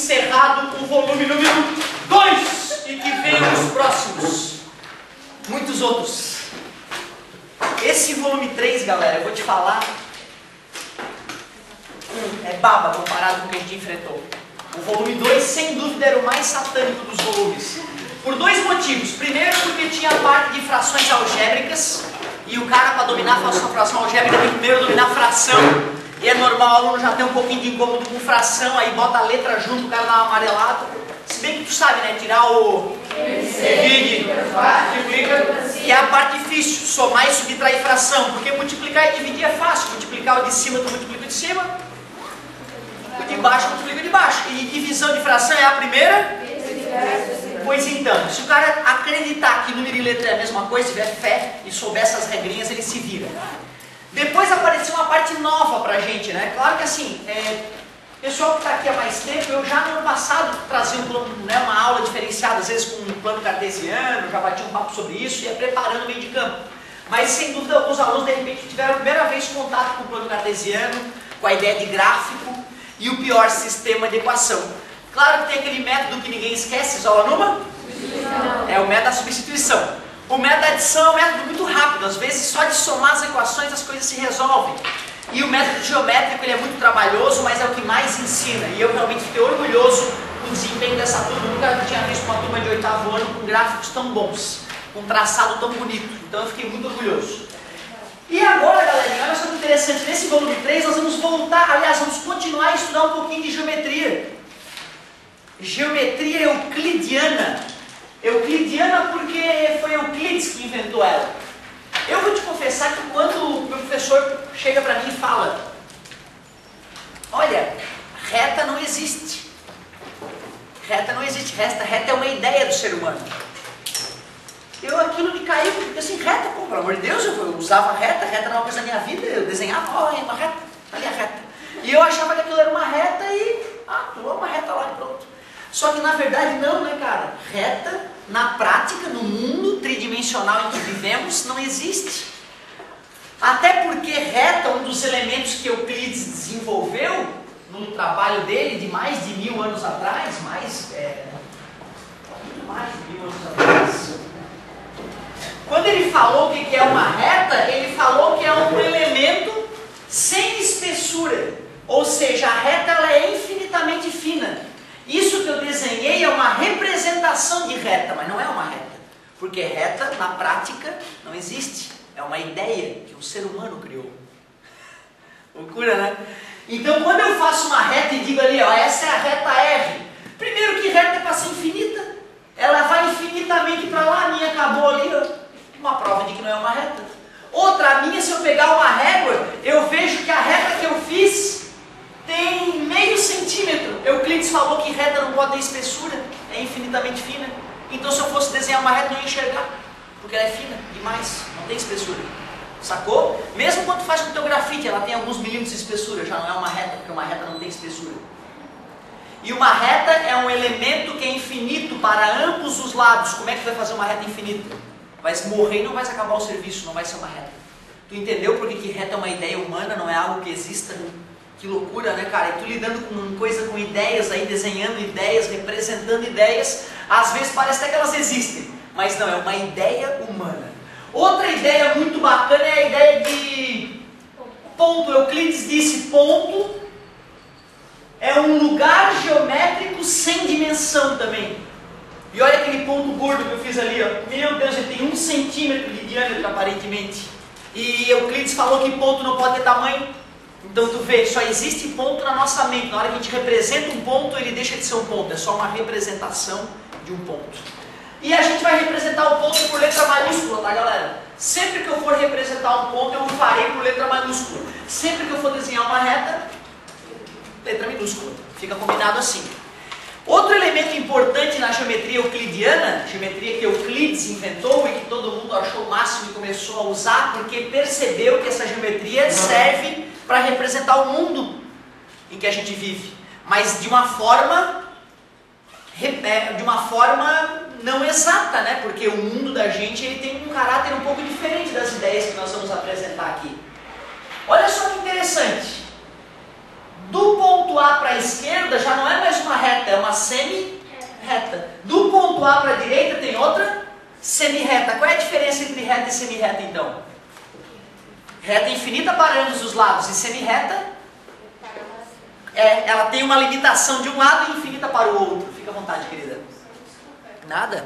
encerrado o volume número 2 e que venham os próximos, muitos outros. Esse volume 3, galera, eu vou te falar, é baba comparado com o que a gente enfrentou. O volume 2, sem dúvida, era o mais satânico dos volumes. Por dois motivos. Primeiro, porque tinha a parte de frações algébricas, e o cara, para dominar a fração algébrica, tem que primeiro dominar a fração. E é normal o aluno já ter um pouquinho de incômodo com fração, aí bota a letra junto, o cara dá uma amarelada. Se bem que tu sabe, né? Tirar o divide, multiplica, que é a parte difícil, somar e subtrair fração, porque multiplicar e dividir é fácil. Multiplicar o de cima, tu multiplica o de cima, o de baixo multiplica o de baixo. E divisão de fração é a primeira? Pois então, se o cara acreditar que número e letra é a mesma coisa, tiver fé e souber essas regrinhas, ele se vira. Depois apareceu uma parte nova pra gente, né? Claro que assim, pessoal que está aqui há mais tempo, eu já no ano passado trazia uma aula diferenciada, às vezes com um plano cartesiano, já batia um papo sobre isso, ia preparando o meio de campo. Mas sem dúvida alguns alunos de repente tiveram a primeira vez contato com o plano cartesiano, com a ideia de gráfico e o pior, sistema de equação. Claro que tem aquele método que ninguém esquece, isola numa? É o método da substituição. O método da adição é um método muito rápido, às vezes só de somar as equações as coisas se resolvem. E o método geométrico ele é muito trabalhoso, mas é o que mais ensina. E eu realmente fiquei orgulhoso do desempenho dessa turma. Nunca tinha visto uma turma de 8º ano com gráficos tão bons, com um traçado tão bonito. Então eu fiquei muito orgulhoso. E agora, galerinha, olha só que interessante. Nesse volume 3 nós vamos voltar, aliás, vamos continuar a estudar um pouquinho de geometria. Geometria euclidiana. Euclidiana porque foi Euclides que inventou ela. Eu vou te confessar que quando o meu professor chega para mim e fala: olha, reta não existe. Reta não existe. Reta é uma ideia do ser humano. Aquilo me caiu, porque assim, reta, pô, pelo amor de Deus, eu usava reta era uma coisa da minha vida, eu desenhava, ó, é uma reta, ali a reta. E eu achava que aquilo era uma reta e, tu é uma reta lá e pronto. Só que na verdade não, né, cara? Reta, na prática, no mundo tridimensional em que vivemos, não existe. Até porque reta, um dos elementos que Euclides desenvolveu no trabalho dele de mais de 1000 anos atrás, muito mais de 1000 anos atrás. Quando ele falou o que é uma reta, ele falou que é um elemento sem espessura. Ou seja, a reta ela é infinitamente fina. Isso que eu desenhei é uma representação de reta, mas não é uma reta. Porque reta, na prática, não existe. É uma ideia que um ser humano criou. Loucura, né? Então, quando eu faço uma reta e digo ali, ó, essa é a reta R. Primeiro que reta é para ser infinita. Ela vai infinitamente para lá, a minha acabou ali, ó. Uma prova de que não é uma reta. Outra, a minha, se eu pegar uma régua, eu vejo que a reta que eu fiz tem meio centímetro. Euclides falou que reta não pode ter espessura, é infinitamente fina. Então se eu fosse desenhar uma reta, eu não ia enxergar, porque ela é fina demais, não tem espessura. Sacou? Mesmo quando tu faz com o teu grafite, ela tem alguns milímetros de espessura, já não é uma reta, porque uma reta não tem espessura. E uma reta é um elemento que é infinito para ambos os lados. Como é que tu vai fazer uma reta infinita? Vai morrer e não vai acabar o serviço, não vai ser uma reta. Tu entendeu por que reta é uma ideia humana, não é algo que exista? Que loucura, né, cara? E tu lidando com coisa, com ideias aí, desenhando ideias, representando ideias, às vezes parece até que elas existem, mas não, é uma ideia humana. Outra ideia muito bacana é a ideia de ponto. Euclides disse: ponto é um lugar geométrico sem dimensão também. E olha aquele ponto gordo que eu fiz ali, ó. Meu Deus, ele tem 1 centímetro de diâmetro aparentemente. E Euclides falou que ponto não pode ter tamanho. Então tu vê, só existe ponto na nossa mente. Na hora que a gente representa um ponto, ele deixa de ser um ponto. É só uma representação de um ponto. E a gente vai representar o ponto por letra maiúscula, tá, galera? Sempre que eu for representar um ponto, eu farei por letra maiúscula. Sempre que eu for desenhar uma reta, letra minúscula. Fica combinado assim. Outro elemento importante na geometria euclidiana, geometria que Euclides inventou e que todo mundo achou o máximo e começou a usar, porque percebeu que essa geometria serve para representar o mundo em que a gente vive, mas de uma forma não exata, né? Porque o mundo da gente ele tem um caráter um pouco diferente das ideias que nós vamos apresentar aqui. Olha só que interessante. Do ponto A para a esquerda já não é mais uma reta, é uma semi-reta. Do ponto A para a direita tem outra semi-reta. Qual é a diferença entre reta e semi-reta então? Reta infinita para ambos os lados e semi-reta, ela tem uma limitação de um lado e infinita para o outro. Fica à vontade, querida. Nada.